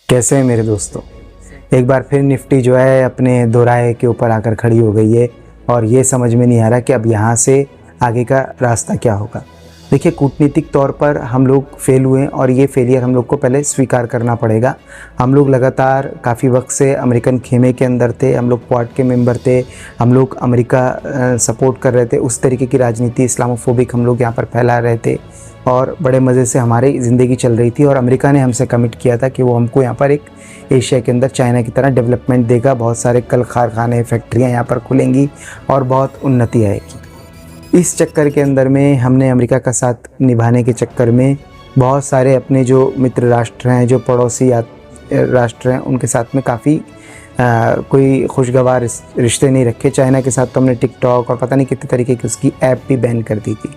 कैसे हैं मेरे दोस्तों। एक बार फिर निफ्टी जो है अपने दोराहे के ऊपर आकर खड़ी हो गई है और ये समझ में नहीं आ रहा कि अब यहाँ से आगे का रास्ता क्या होगा। देखिए, कूटनीतिक तौर पर हम लोग फेल हुए हैं और ये फेलियर हम लोग को पहले स्वीकार करना पड़ेगा। हम लोग लगातार काफ़ी वक्त से अमेरिकन खेमे के अंदर थे, हम लोग क्वाड के मेंबर थे, हम लोग अमेरिका सपोर्ट कर रहे थे। उस तरीके की राजनीति इस्लामोफोबिक हम लोग यहाँ पर फैला रहे थे और बड़े मज़े से हमारी ज़िंदगी चल रही थी। और अमेरिका ने हमसे कमिट किया था कि वो हमको यहाँ पर एक एशिया के अंदर चाइना की तरह डेवलपमेंट देगा, बहुत सारे कल कारखाने फैक्ट्रियाँ यहाँ पर खुलेंगी और बहुत उन्नति आएगी। इस चक्कर के अंदर में हमने अमेरिका का साथ निभाने के चक्कर में बहुत सारे अपने जो मित्र राष्ट्र हैं, जो पड़ोसी राष्ट्र हैं, उनके साथ में काफ़ी कोई खुशगवार रिश्ते नहीं रखे। चाइना के साथ तो हमने टिकटॉक और पता नहीं कितने तरीके की उसकी ऐप भी बैन कर दी थी।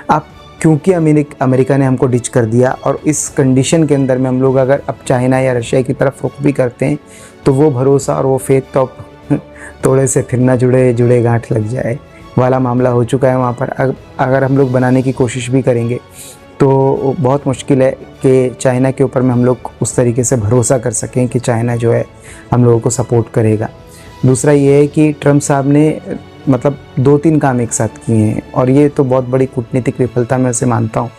अब क्योंकि अमेरिका ने हमको डिच कर दिया और इस कंडीशन के अंदर में हम लोग अगर अब चाइना या रशिया की तरफ रुख भी करते हैं तो वो भरोसा और वो फेथ तो तोड़े से फिर ना जुड़े गांठ लग जाए वाला मामला हो चुका है वहाँ पर। अगर हम लोग बनाने की कोशिश भी करेंगे तो बहुत मुश्किल है कि चाइना के ऊपर में हम लोग उस तरीके से भरोसा कर सकें कि चाइना जो है हम लोगों को सपोर्ट करेगा। दूसरा ये है कि ट्रम्प साहब ने मतलब 2-3 काम एक साथ किए हैं और ये तो बहुत बड़ी कूटनीतिक विफलता मैं उसे मानता हूँ।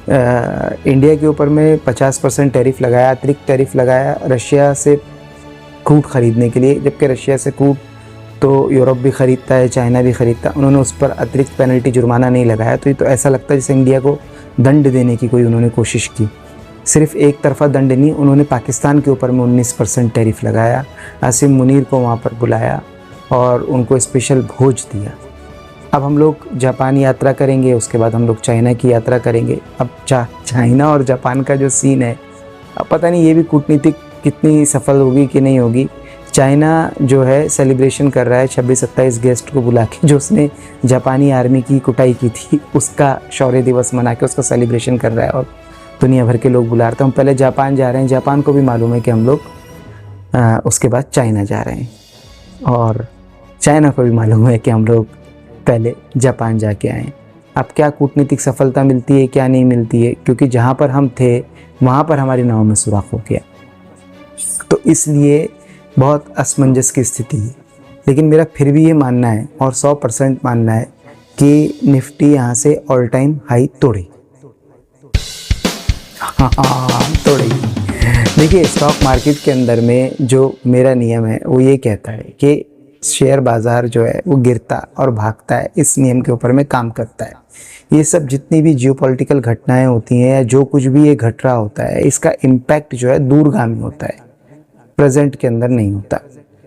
इंडिया के ऊपर में 50% टैरिफ लगाया, अतिरिक्त टैरिफ लगाया रशिया से क्रूड ख़रीदने के लिए, जबकि रशिया से क्रूड तो यूरोप भी ख़रीदता है, चाइना भी ख़रीदता है। उन्होंने उस पर अतिरिक्त पेनल्टी जुर्माना नहीं लगाया। तो ये तो ऐसा लगता है जैसे इंडिया को दंड देने की कोई उन्होंने कोशिश की। सिर्फ एक तरफा दंड नहीं, उन्होंने पाकिस्तान के ऊपर में 19% टैरिफ लगाया, आसिम मुनीर को वहाँ पर बुलाया और उनको स्पेशल भोज दिया। अब हम लोग जापान यात्रा करेंगे, उसके बाद हम लोग चाइना की यात्रा करेंगे। अब चाइना और जापान का जो सीन है, अब पता नहीं ये भी कूटनीतिक कितनी सफल होगी कि नहीं होगी। चाइना जो है सेलिब्रेशन कर रहा है 26-27 गेस्ट को बुला के, जो उसने जापानी आर्मी की कुटाई की थी उसका शौर्य दिवस मना के उसका सेलिब्रेशन कर रहा है और दुनिया भर के लोग बुला रहे हैं। हम पहले जापान जा रहे हैं, जापान को भी मालूम है कि हम लोग उसके बाद चाइना जा रहे हैं और चाइना को भी मालूम है कि हम लोग पहले जापान जाके आए। अब क्या कूटनीतिक सफलता मिलती है क्या नहीं मिलती है, क्योंकि जहाँ पर हम थे वहाँ पर हमारी नाव में सुराख हो गया, तो इसलिए बहुत असमंजस की स्थिति है। लेकिन मेरा फिर भी ये मानना है और 100% मानना है कि निफ्टी यहाँ से ऑल टाइम हाई तोड़े। हाँ तोड़े। देखिए, स्टॉक मार्केट के अंदर में जो मेरा नियम है वो ये कहता है कि शेयर बाज़ार जो है वो गिरता और भागता है, इस नियम के ऊपर में काम करता है। ये सब जितनी भी जियोपॉलिटिकल घटनाएं होती हैं या जो कुछ भी ये घट रहा होता है, इसका इम्पैक्ट जो है दूरगामी होता है, प्रेजेंट के अंदर नहीं होता।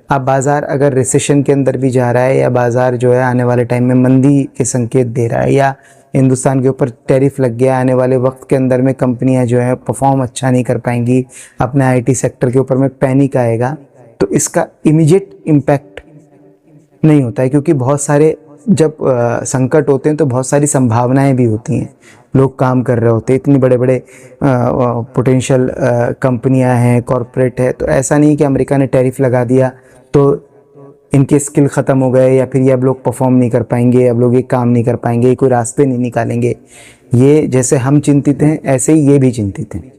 अब बाज़ार अगर रिसेशन के अंदर भी जा रहा है या बाज़ार जो है आने वाले टाइम में मंदी के संकेत दे रहा है या हिंदुस्तान के ऊपर टैरिफ लग गया, आने वाले वक्त के अंदर में कंपनियां जो है परफॉर्म अच्छा नहीं कर पाएंगी, अपने आईटी सेक्टर के ऊपर में पैनिक आएगा, तो इसका इमीडिएट इम्पैक्ट नहीं होता है। क्योंकि बहुत सारे जब संकट होते हैं तो बहुत सारी संभावनाएं भी होती हैं, लोग काम कर रहे होते हैं, इतनी बड़े बड़े पोटेंशियल कंपनियां हैं, कॉरपोरेट है। तो ऐसा नहीं कि अमेरिका ने टैरिफ लगा दिया तो इनके स्किल ख़त्म हो गए या फिर ये अब लोग परफॉर्म नहीं कर पाएंगे, अब लोग ये काम नहीं कर पाएंगे, कोई रास्ते नहीं निकालेंगे। ये जैसे हम चिंतित हैं ऐसे ही ये भी चिंतित हैं।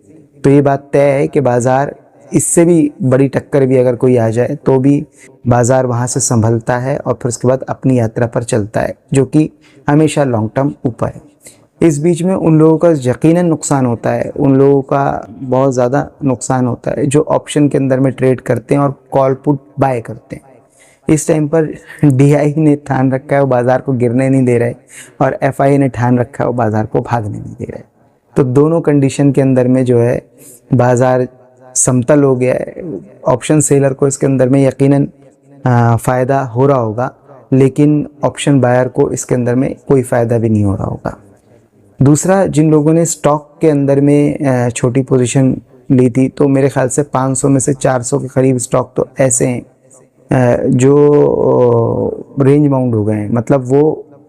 तो ये बात तय है कि बाज़ार इससे भी बड़ी टक्कर भी अगर कोई आ जाए तो भी बाज़ार वहाँ से संभलता है और फिर उसके बाद अपनी यात्रा पर चलता है, जो कि हमेशा लॉन्ग टर्म ऊपर है। इस बीच में उन लोगों का यकीनन नुकसान होता है, उन लोगों का बहुत ज़्यादा नुकसान होता है जो ऑप्शन के अंदर में ट्रेड करते हैं और कॉल पुट बाय करते हैं। इस टाइम पर DI ने ठान रखा है वो बाज़ार को गिरने नहीं दे रहे और FI ने ठान रखा है वो बाज़ार को भागने नहीं दे रहे। तो दोनों कंडीशन के अंदर में जो है बाज़ार समतल हो गया है। ऑप्शन सेलर को इसके अंदर में यकीनन फ़ायदा हो रहा होगा, लेकिन ऑप्शन बायर को इसके अंदर में कोई फ़ायदा भी नहीं हो रहा होगा। दूसरा, जिन लोगों ने स्टॉक के अंदर में छोटी पोजीशन ली थी, तो मेरे ख्याल से 500 में से 400 के करीब स्टॉक तो ऐसे हैं जो रेंज बाउंड हो गए हैं, मतलब वो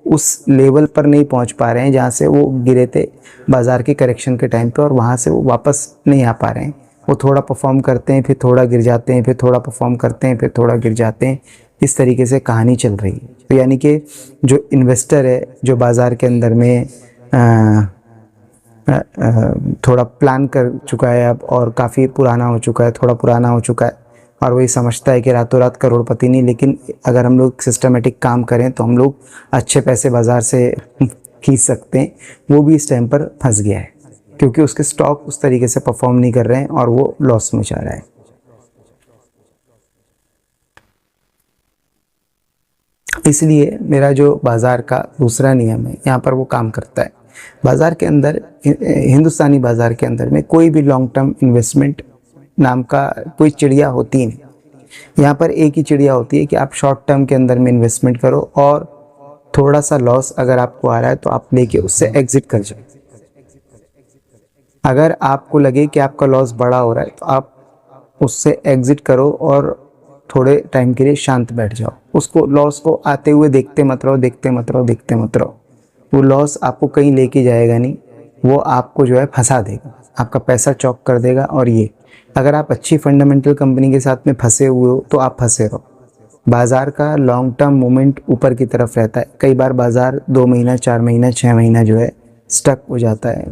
उस लेवल पर नहीं पहुंच पा रहे हैं जहां से वो गिरे थे बाज़ार के करेक्शन के टाइम पे, और वहां से वो वापस नहीं आ पा रहे हैं। वो थोड़ा परफॉर्म करते हैं, फिर थोड़ा गिर जाते हैं, फिर थोड़ा परफॉर्म करते हैं, फिर थोड़ा गिर जाते हैं। इस तरीके से कहानी चल रही है। तो यानी कि जो इन्वेस्टर है, जो बाज़ार के अंदर में थोड़ा प्लान कर चुका है अब, और काफ़ी पुराना हो चुका है, थोड़ा पुराना हो चुका है, और वही समझता है कि रातों रात करोड़पति नहीं, लेकिन अगर हम लोग सिस्टमेटिक काम करें तो हम लोग अच्छे पैसे बाज़ार से खींच सकते हैं। वो भी इस टाइम पर फंस गया है क्योंकि उसके स्टॉक उस तरीके से परफॉर्म नहीं कर रहे हैं और वो लॉस में जा रहा है। इसलिए मेरा जो बाज़ार का दूसरा नियम है यहाँ पर वो काम करता है। बाज़ार के अंदर, हिंदुस्तानी बाज़ार के अंदर में कोई भी लॉन्ग टर्म इन्वेस्टमेंट नाम का कोई चिड़िया होती नहीं। यहाँ पर एक ही चिड़िया होती है कि आप शॉर्ट टर्म के अंदर में इन्वेस्टमेंट करो और थोड़ा सा लॉस अगर आपको आ रहा है तो आप लेके उससे एग्जिट कर जाओ। अगर आपको लगे कि आपका लॉस बड़ा हो रहा है तो आप उससे एग्जिट करो और थोड़े टाइम के लिए शांत बैठ जाओ। उसको, लॉस को आते हुए देखते मत रहो, देखते मत रहो, देखते मत रहो। वो लॉस आपको कहीं लेके जाएगा नहीं, वो आपको जो है फंसा देगा, आपका पैसा चौक कर देगा। और ये अगर आप अच्छी फंडामेंटल कंपनी के साथ में फंसे हुए हो तो आप फंसे रहो। बाज़ार का लॉन्ग टर्म मूवमेंट ऊपर की तरफ रहता है। कई बार बाज़ार 2 महीना, 4 महीना, 6 महीना जो है स्टक हो जाता है।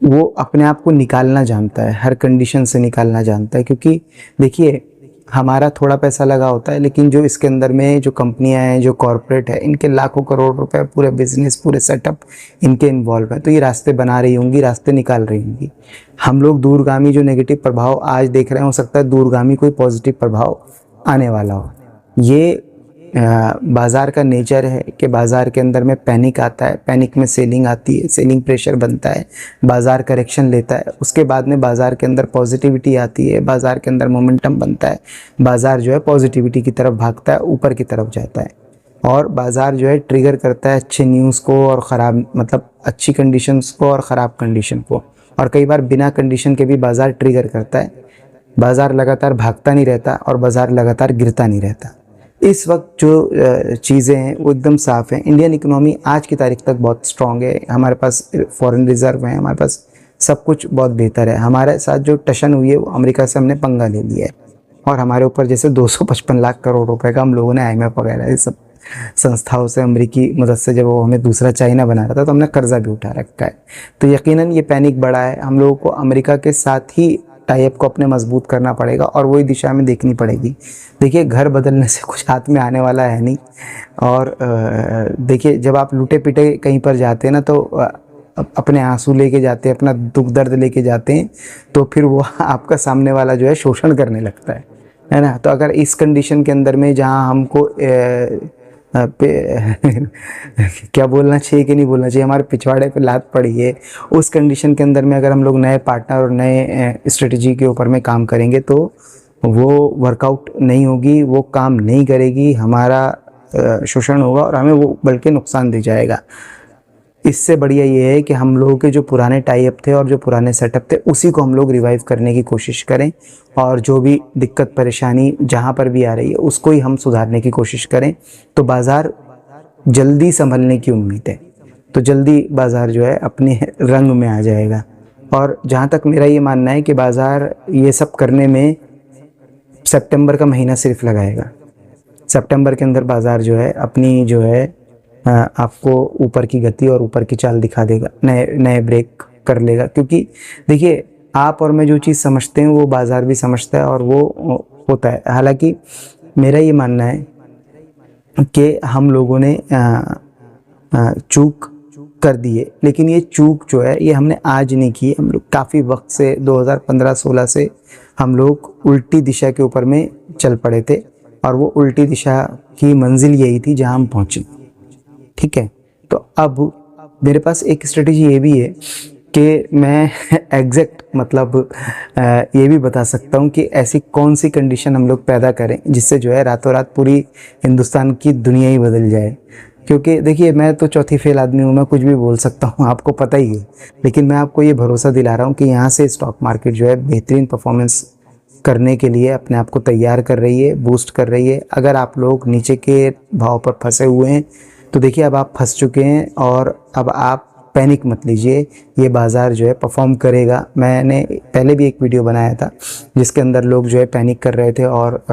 वो अपने आप को निकालना जानता है, हर कंडीशन से निकालना जानता है। क्योंकि देखिए, हमारा थोड़ा पैसा लगा होता है, लेकिन जो इसके अंदर में जो कंपनियां हैं, जो कॉरपोरेट है, इनके लाखों करोड़ रुपए, पूरे बिजनेस, पूरे सेटअप इनके इन्वॉल्व है। तो ये रास्ते बना रही होंगी, रास्ते निकाल रही होंगी। हम लोग दूरगामी जो नेगेटिव प्रभाव आज देख रहे हैं, हो सकता है दूरगामी कोई पॉजिटिव प्रभाव आने वाला हो। ये बाज़ार का नेचर है कि बाज़ार के अंदर में पैनिक आता है, पैनिक में सेलिंग आती है, सेलिंग प्रेशर बनता है, बाज़ार करेक्शन लेता है, उसके बाद में बाज़ार के अंदर पॉजिटिविटी आती है, बाज़ार के अंदर मोमेंटम बनता है, बाज़ार जो है पॉजिटिविटी की तरफ भागता है, ऊपर की तरफ जाता है। और बाज़ार जो है ट्रिगर करता है अच्छे न्यूज़ को और ख़राब, मतलब अच्छी कंडीशंस को और ख़राब कंडीशन को। और कई बार बिना कंडीशन के भी बाज़ार ट्रिगर करता है। बाज़ार लगातार भागता नहीं रहता और बाज़ार लगातार गिरता नहीं रहता। इस वक्त जो चीज़ें हैं वो एकदम साफ़ हैं। इंडियन इकोनॉमी आज की तारीख तक बहुत स्ट्रॉन्ग है। हमारे पास फॉरेन रिज़र्व है, हमारे पास सब कुछ बहुत बेहतर है। हमारे साथ जो टशन हुई है वो अमेरिका से हमने पंगा ले लिया है, और हमारे ऊपर जैसे 255 लाख करोड़ रुपए का हम लोगों ने IMF वगैरह ये सब संस्थाओं से, अमेरिकी मदद से, जब वो हमें दूसरा चाइना बना रहा था तो हमने कर्जा भी उठा रखा है। तो यकीनन ये पैनिक बढ़ा है। हम लोगों को अमेरिका के साथ ही टाइप को अपने मजबूत करना पड़ेगा और वही दिशा में देखनी पड़ेगी। देखिए, घर बदलने से कुछ हाथ में आने वाला है नहीं। और देखिए, जब आप लूटे पिटे कहीं पर जाते हैं ना, तो अपने आंसू लेके जाते हैं, अपना दुख दर्द लेके जाते हैं, तो फिर वो आपका सामने वाला जो है शोषण करने लगता है ना। तो अगर इस कंडीशन के अंदर में, जहां हमको क्या बोलना चाहिए कि नहीं बोलना चाहिए, हमारे पिछवाड़े पे लात पड़ी है, उस कंडीशन के अंदर में अगर हम लोग नए पार्टनर और नए स्ट्रेटजी के ऊपर में काम करेंगे तो वो वर्कआउट नहीं होगी, वो काम नहीं करेगी, हमारा शोषण होगा और हमें वो बल्कि नुकसान दे जाएगा। इससे बढ़िया ये है कि हम लोगों के जो पुराने टाई अप थे और जो पुराने सेटअप थे, उसी को हम लोग रिवाइव करने की कोशिश करें, और जो भी दिक्कत परेशानी जहाँ पर भी आ रही है उसको ही हम सुधारने की कोशिश करें। तो बाज़ार जल्दी संभलने की उम्मीद है, तो जल्दी बाज़ार जो है अपने रंग में आ जाएगा। और जहाँ तक मेरा ये मानना है कि बाज़ार ये सब करने में सितंबर का महीना सिर्फ लगाएगा। सितंबर के अंदर बाज़ार जो है अपनी जो है आपको ऊपर की गति और ऊपर की चाल दिखा देगा, नए ब्रेक कर लेगा। क्योंकि देखिए, आप और मैं जो चीज़ समझते हैं वो बाज़ार भी समझता है और वो होता है। हालांकि मेरा ये मानना है कि हम लोगों ने चूक कर दी है, लेकिन ये चूक जो है ये हमने आज नहीं की। हम लोग काफ़ी वक्त से 2015-16 से हम लोग उल्टी दिशा के ऊपर में चल पड़े थे, और वो उल्टी दिशा की मंजिल यही थी जहां हम पहुंचे। ठीक है, तो अब मेरे पास एक स्ट्रेटेजी ये भी है कि मैं एग्जैक्ट मतलब ये भी बता सकता हूँ कि ऐसी कौन सी कंडीशन हम लोग पैदा करें जिससे जो है रातों रात पूरी हिंदुस्तान की दुनिया ही बदल जाए। क्योंकि देखिए, मैं तो चौथी फेल आदमी हूँ, मैं कुछ भी बोल सकता हूँ, आपको पता ही है। लेकिन मैं आपको ये भरोसा दिला रहा हूँ कि यहाँ से स्टॉक मार्केट जो है बेहतरीन परफॉर्मेंस करने के लिए अपने आप को तैयार कर रही है, बूस्ट कर रही है। अगर आप लोग नीचे के भाव पर फंसे हुए हैं तो देखिए, अब आप फंस चुके हैं और अब आप पैनिक मत लीजिए, ये बाज़ार जो है परफॉर्म करेगा। मैंने पहले भी एक वीडियो बनाया था जिसके अंदर लोग जो है पैनिक कर रहे थे और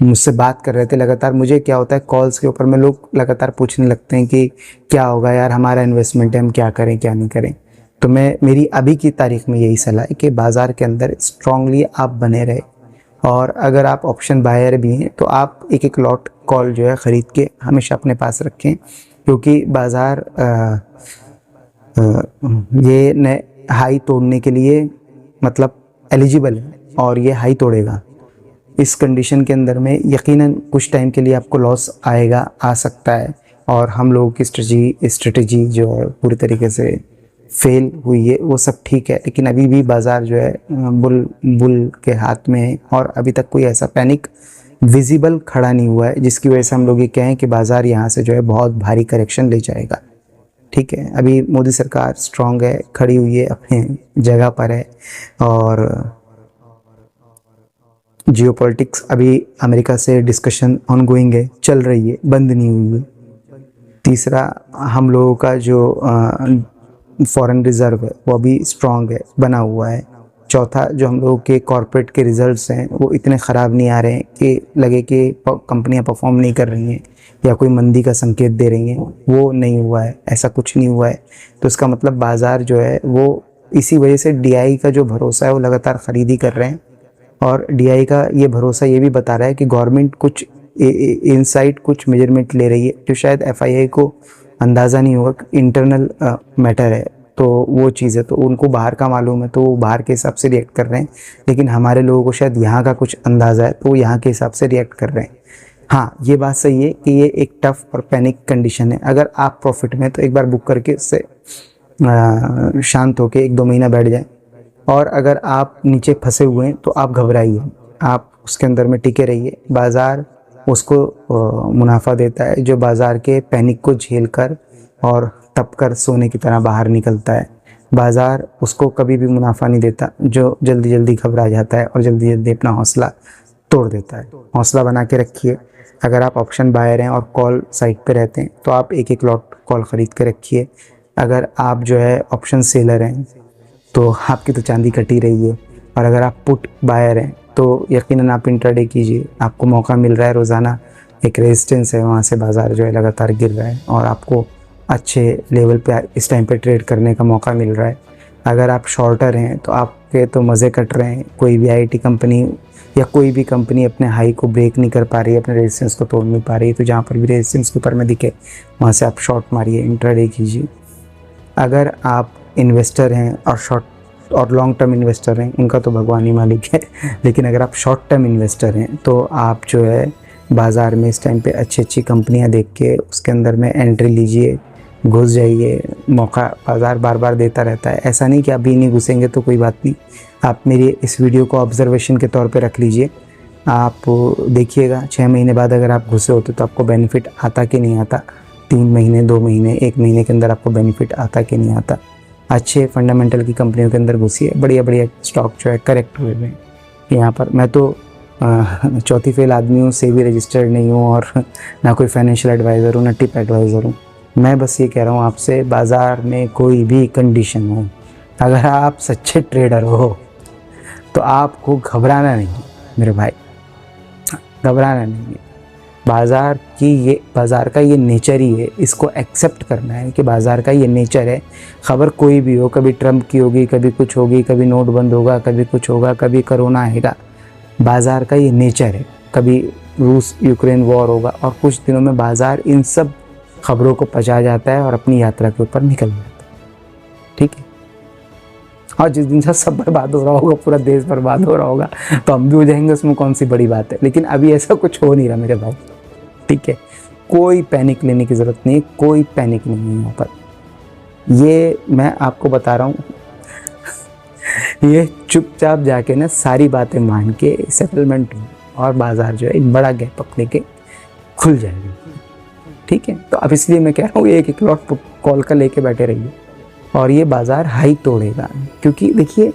मुझसे बात कर रहे थे लगातार। मुझे क्या होता है, कॉल्स के ऊपर में लोग लगातार पूछने लगते हैं कि क्या होगा यार, हमारा इन्वेस्टमेंट है, हम क्या करें क्या नहीं करें। तो मेरी अभी की तारीख में यही सलाह है कि बाज़ार के अंदर स्ट्रांगली आप बने रहे, और अगर आप ऑप्शन बायर भी हैं तो आप एक एक लॉट कॉल जो है ख़रीद के हमेशा अपने पास रखें, क्योंकि बाज़ार ये नए हाई तोड़ने के लिए मतलब एलिजिबल है, और ये हाई तोड़ेगा। इस कंडीशन के अंदर में यकीनन कुछ टाइम के लिए आपको लॉस आएगा, आ सकता है, और हम लोगों की स्ट्रेटजी जो है पूरी तरीके से फेल हुई है, वो सब ठीक है। लेकिन अभी भी बाज़ार जो है बुल के हाथ में है, और अभी तक कोई ऐसा पैनिक विजिबल खड़ा नहीं हुआ है जिसकी वजह से हम लोग ये कहें कि बाज़ार यहाँ से जो है बहुत भारी करेक्शन ले जाएगा। ठीक है, अभी मोदी सरकार स्ट्रांग है, खड़ी हुई है, अपने जगह पर है, और जियोपॉलिटिक्स अभी अमेरिका से डिस्कशन ऑनगोइंग है, चल रही है, बंद नहीं हुई है। तीसरा, हम लोगों का जो फॉरेन रिज़र्व है वो अभी स्ट्रांग है, बना हुआ है। चौथा, जो हम लोगों के कॉरपोरेट के रिज़ल्ट्स हैं वो इतने ख़राब नहीं आ रहे हैं कि लगे कि कंपनियां परफॉर्म नहीं कर रही हैं या कोई मंदी का संकेत दे रही हैं, वो नहीं हुआ है, ऐसा कुछ नहीं हुआ है। तो इसका मतलब बाज़ार जो है वो इसी वजह से DI का जो भरोसा है वो लगातार ख़रीदी कर रहे हैं, और DI का ये भरोसा ये भी बता रहा है कि गवर्नमेंट कुछ इनसाइड कुछ मेजरमेंट ले रही है जो शायद FII को अंदाज़ा नहीं होगा, इंटरनल मैटर है। तो वो चीज़ है, तो उनको बाहर का मालूम है तो वो बाहर के हिसाब से रिएक्ट कर रहे हैं, लेकिन हमारे लोगों को शायद यहाँ का कुछ अंदाज़ा है तो वो यहाँ के हिसाब से रिएक्ट कर रहे हैं। हाँ, ये बात सही है कि ये एक टफ और पैनिक कंडीशन है। अगर आप प्रॉफिट में तो एक बार बुक करके उससे शांत होकर 1-2 महीना बैठ जाएं, और अगर आप नीचे फंसे हुए हैं तो आप घबराइए, आप उसके अंदर में टिके रहिए। बाज़ार उसको मुनाफा देता है जो बाज़ार के पैनिक को झेल कर और तप कर सोने की तरह बाहर निकलता है। बाज़ार उसको कभी भी मुनाफा नहीं देता जो जल्दी जल्दी घबरा जाता है और जल्दी जल्दी अपना हौसला तोड़ देता है। हौसला बना के रखिए। अगर आप ऑप्शन बायर हैं और कॉल साइट पे रहते हैं तो आप एक एक लॉट कॉल ख़रीद के रखिए। अगर आप जो है ऑप्शन सेलर हैं तो आपकी तो चांदी कटी रही है, और अगर आप पुट बायर हैं तो यकीनन आप इंट्राडे कीजिए, आपको मौका मिल रहा है। रोज़ाना एक रेजिस्टेंस है, वहाँ से बाज़ार जो है लगातार गिर रहा है और आपको अच्छे लेवल पे इस टाइम पे ट्रेड करने का मौका मिल रहा है। अगर आप शॉर्टर हैं तो आपके तो मज़े कट रहे हैं। कोई भी IT कंपनी या कोई भी कंपनी अपने हाई को ब्रेक नहीं कर पा रही है, अपने रेजिस्टेंस को तोड़ नहीं पा रही है, तो जहाँ पर भी रेजिस्टेंस के ऊपर में दिखे वहाँ से आप शॉर्ट मारिए, इंट्राडे कीजिए। अगर आप इन्वेस्टर हैं और शॉर्ट और लॉन्ग टर्म इन्वेस्टर हैं, उनका तो भगवान ही मालिक है, लेकिन अगर आप शॉर्ट टर्म इन्वेस्टर हैं तो आप जो है बाज़ार में इस टाइम पे अच्छी अच्छी कंपनियां देख के उसके अंदर में एंट्री लीजिए, घुस जाइए। मौका बाज़ार बार बार देता रहता है, ऐसा नहीं कि आप भी नहीं घुसेंगे तो कोई बात नहीं। आप मेरी इस वीडियो को ऑब्जर्वेशन के तौर पे रख लीजिए। आप देखिएगा 6 महीने बाद अगर आप घुसे होते तो आपको बेनिफिट आता कि नहीं आता, 3 महीने, 2 महीने, 1 महीने के अंदर आपको बेनिफिट आता कि नहीं आता। अच्छे फंडामेंटल की कंपनियों के अंदर घुसिए। बढ़िया बढ़िया स्टॉक जो है करेक्ट हुए हैं यहाँ पर। मैं तो चौथी फेल आदमी हूँ, सेबी रजिस्टर्ड नहीं हूँ, और ना कोई फाइनेंशियल एडवाइज़र हूँ, ना टिप एडवाइज़र हूँ। मैं बस ये कह रहा हूँ आपसे, बाज़ार में कोई भी कंडीशन हो, अगर आप सच्चे ट्रेडर हो तो आपको घबराना नहीं मेरे भाई, घबराना नहीं है। बाज़ार का ये नेचर ही है, इसको एक्सेप्ट करना है कि बाज़ार का ये नेचर है। ख़बर कोई भी हो, कभी ट्रम्प की होगी, कभी कुछ होगी, कभी नोट बंद होगा, कभी कुछ होगा, कभी कोरोना आएगा। बाज़ार का ये नेचर है। कभी रूस यूक्रेन वॉर होगा, और कुछ दिनों में बाज़ार इन सब खबरों को पचा जाता है और अपनी यात्रा के ऊपर निकल जाता है। ठीक है, और जिस दिन से सब बर्बाद हो रहा होगा, पूरा देश बर्बाद हो रहा होगा, तो हम भी हो जाएंगे, उसमें कौन सी बड़ी बात है। लेकिन अभी ऐसा कुछ हो नहीं रहा मेरे भाई। ठीक है, कोई पैनिक लेने की ज़रूरत नहीं, कोई पैनिक नहीं है यहाँ पर। ये मैं आपको बता रहा हूँ, ये चुपचाप जाके ना सारी बातें मान के सेटलमेंट और बाज़ार जो है एक बड़ा गैप अपने के खुल जाएगी। ठीक है, तो अब इसलिए मैं कह रहा हूँ एक एक लॉट कॉल का लेके बैठे रहिए, और ये बाज़ार हाई तोड़ेगा। क्योंकि देखिए,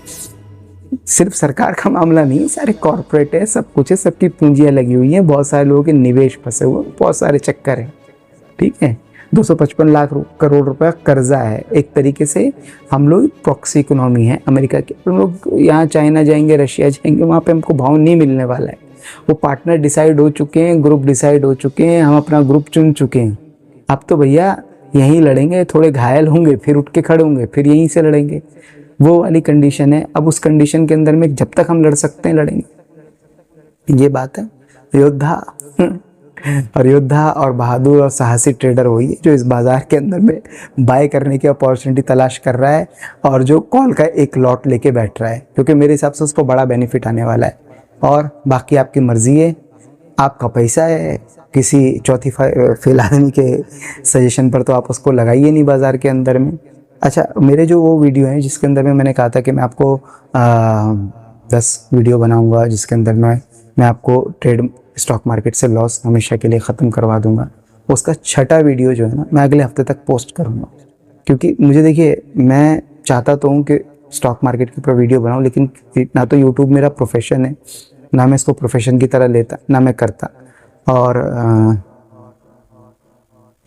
सिर्फ सरकार का मामला नहीं, सारे कॉरपोरेट है, सब कुछ है, सबकी पूंजियाँ लगी हुई हैं, बहुत सारे लोगों के निवेश फंसे हुए, बहुत सारे चक्कर हैं। ठीक है, 255 लाख करोड़ रुपया कर्जा है। एक तरीके से हम लोग प्रॉक्सी इकोनॉमी है अमेरिका के। हम लोग यहाँ चाइना जाएंगे, रशिया जाएंगे, वहाँ पे हमको भाव नहीं मिलने वाला है। वो पार्टनर डिसाइड हो चुके हैं, ग्रुप डिसाइड हो चुके हैं, हम अपना ग्रुप चुन चुके हैं। अब तो भैया यहीं लड़ेंगे, थोड़े घायल होंगे फिर उठ के खड़े होंगे, फिर यहीं से लड़ेंगे, वो वाली कंडीशन है। अब उस कंडीशन के अंदर में जब तक हम लड़ सकते हैं लड़ेंगे, ये बात है। योद्धा और योद्धा और बहादुर और साहसी ट्रेडर वही है जो इस बाज़ार के अंदर में बाय करने की अपॉर्चुनिटी तलाश कर रहा है और जो कॉल का एक लॉट लेके बैठ रहा है, क्योंकि मेरे हिसाब से उसको बड़ा बेनिफिट आने वाला है। और बाकी आपकी मर्ज़ी है, आपका पैसा है, किसी चौथी फेल आदमी के सजेशन पर तो आप उसको लगाइए नहीं बाज़ार के अंदर में। अच्छा, मेरे जो वो वीडियो हैं जिसके अंदर में मैंने कहा था कि मैं आपको 10 वीडियो बनाऊंगा जिसके अंदर मैं आपको ट्रेड स्टॉक मार्केट से लॉस हमेशा के लिए ख़त्म करवा दूंगा, उसका 6ठा वीडियो जो है ना मैं अगले हफ्ते तक पोस्ट करूंगा। क्योंकि मुझे देखिए, मैं चाहता तो हूँ कि स्टॉक मार्केट के ऊपर वीडियो बनाऊँ, लेकिन ना तो यूट्यूब मेरा प्रोफेशन है, ना मैं इसको प्रोफेशन की तरह लेता, ना मैं करता। और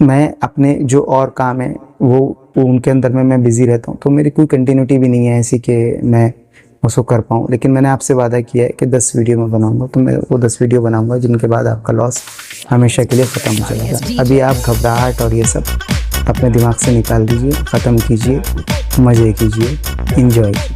मैं अपने जो और काम है वो उनके अंदर में मैं बिज़ी रहता हूँ, तो मेरी कोई कंटिन्यूटी भी नहीं है ऐसी कि मैं उसको कर पाऊँ। लेकिन मैंने आपसे वादा किया है कि 10 वीडियो मैं बनाऊंगा, तो मैं वो 10 वीडियो बनाऊंगा जिनके बाद आपका लॉस हमेशा के लिए ख़त्म हो जाएगा। अभी आप घबराहट और ये सब अपने दिमाग से निकाल दीजिए, ख़त्म कीजिए, मज़े कीजिए, इंजॉय कीजिए।